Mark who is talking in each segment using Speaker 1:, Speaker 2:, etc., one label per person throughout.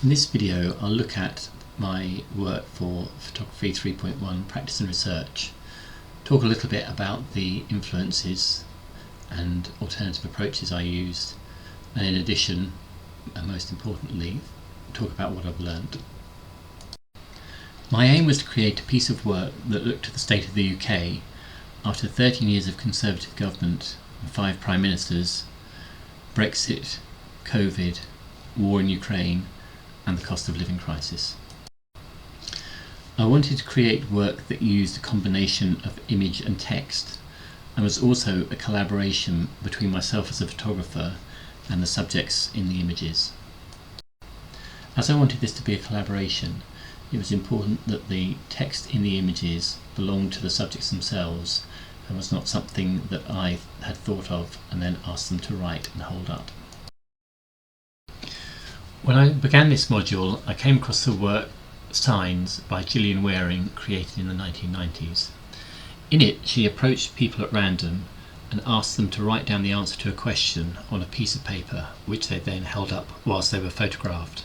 Speaker 1: In this video I'll look at my work for Photography 3.1 Practice and Research, talk a little bit about the influences and alternative approaches I used, and in addition, and most importantly, talk about what I've learned. My aim was to create a piece of work that looked at the state of the UK after 13 years of Conservative government and 5 Prime Ministers, Brexit, COVID, war in Ukraine and the cost of living crisis. I wanted to create work that used a combination of image and text and was also a collaboration between myself as a photographer and the subjects in the images. As I wanted this to be a collaboration, it was important that the text in the images belonged to the subjects themselves and was not something that I had thought of and then asked them to write and hold up. When I began this module, I came across the work Signs by Gillian Wearing, created in the 1990s. In it, she approached people at random and asked them to write down the answer to a question on a piece of paper, which they then held up whilst they were photographed.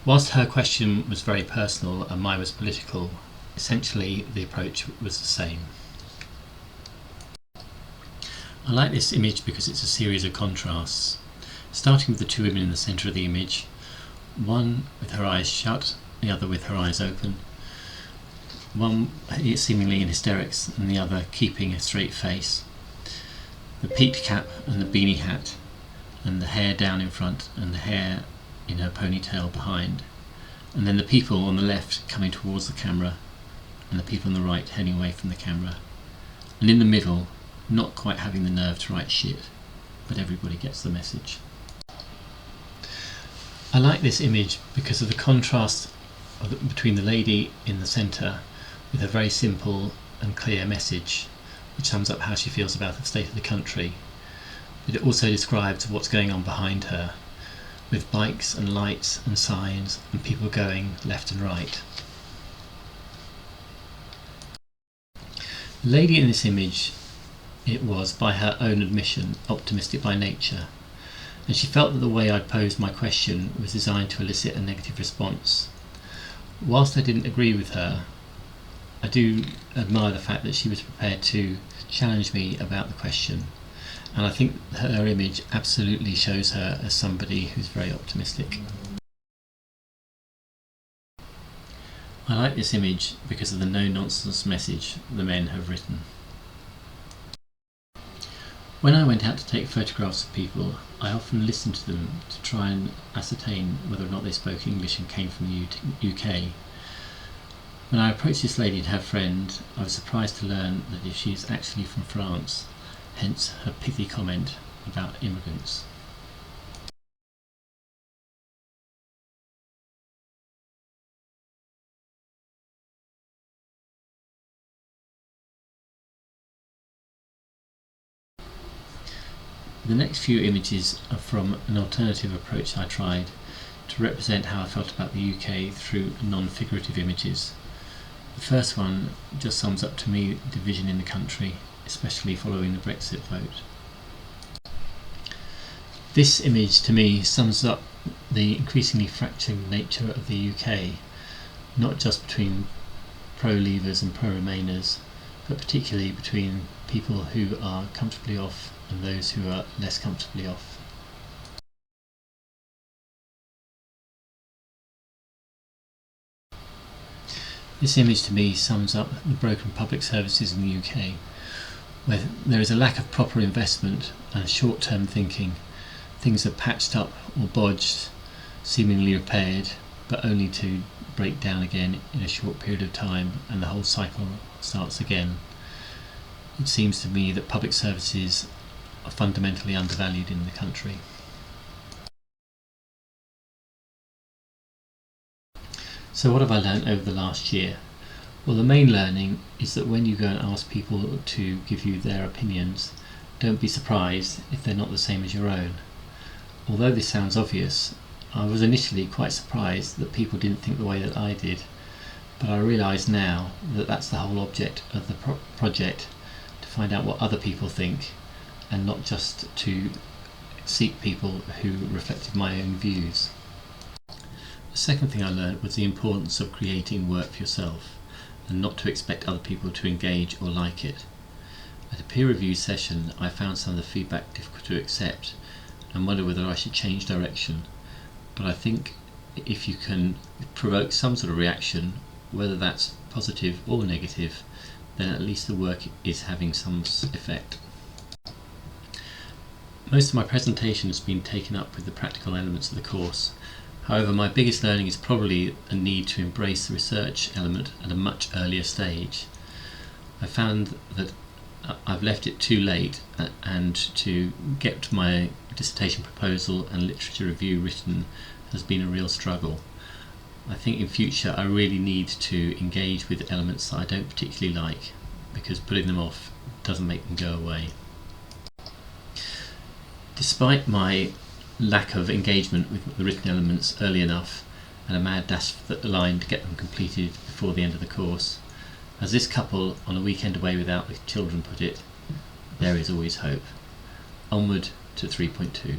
Speaker 1: Whilst her question was very personal and mine was political, essentially the approach was the same. I like this image because it's a series of contrasts, starting with the 2 women in the centre of the image, one with her eyes shut, the other with her eyes open, one seemingly in hysterics and the other keeping a straight face, the peaked cap and the beanie hat, and the hair down in front and the hair in her ponytail behind, and then the people on the left coming towards the camera and the people on the right heading away from the camera, and in the middle not quite having the nerve to write shit, but everybody gets the message. I like this image because of the contrast between the lady in the centre with a very simple and clear message which sums up how she feels about the state of the country, but it also describes what's going on behind her, with bikes and lights and signs and people going left and right. The lady in this image, it was, by her own admission, optimistic by nature, and she felt that the way I'd posed my question was designed to elicit a negative response. Whilst I didn't agree with her, I do admire the fact that she was prepared to challenge me about the question, and I think her image absolutely shows her as somebody who's very optimistic. I like this image because of the no-nonsense message the men have written. When I went out to take photographs of people, I often listened to them to try and ascertain whether or not they spoke English and came from the UK. When I approached this lady and her friend, I was surprised to learn that she's actually from France, hence her pithy comment about immigrants. The next few images are from an alternative approach I tried to represent how I felt about the UK through non-figurative images. The first one just sums up to me division in the country, especially following the Brexit vote. This image to me sums up the increasingly fractured nature of the UK, not just between pro-Leavers and pro-Remainers, but particularly between people who are comfortably off and those who are less comfortably off. This image to me sums up the broken public services in the UK, where there is a lack of proper investment and short-term thinking. Things are patched up or bodged, seemingly repaired, but only to break down again in a short period of time and the whole cycle starts again. It seems to me that public services are fundamentally undervalued in the country. So what have I learned over the last year? Well, the main learning is that when you go and ask people to give you their opinions, don't be surprised if they're not the same as your own. Although this sounds obvious, I was initially quite surprised that people didn't think the way that I did, but I realise now that that's the whole object of the project, to find out what other people think and not just to seek people who reflected my own views. The second thing I learned was the importance of creating work for yourself and not to expect other people to engage or like it. At a peer review session, I found some of the feedback difficult to accept and wondered whether I should change direction. But I think if you can provoke some sort of reaction, whether that's positive or negative, then at least the work is having some effect. Most of my presentation has been taken up with the practical elements of the course. However, my biggest learning is probably a need to embrace the research element at a much earlier stage. I found that I've left it too late, and to get my dissertation proposal and literature review written has been a real struggle. I think in future I really need to engage with elements that I don't particularly like, because putting them off doesn't make them go away. Despite my lack of engagement with the written elements early enough and a mad dash for the line to get them completed before the end of the course, as this couple on a weekend away without the children put it, there is always hope. Onward to 3.2.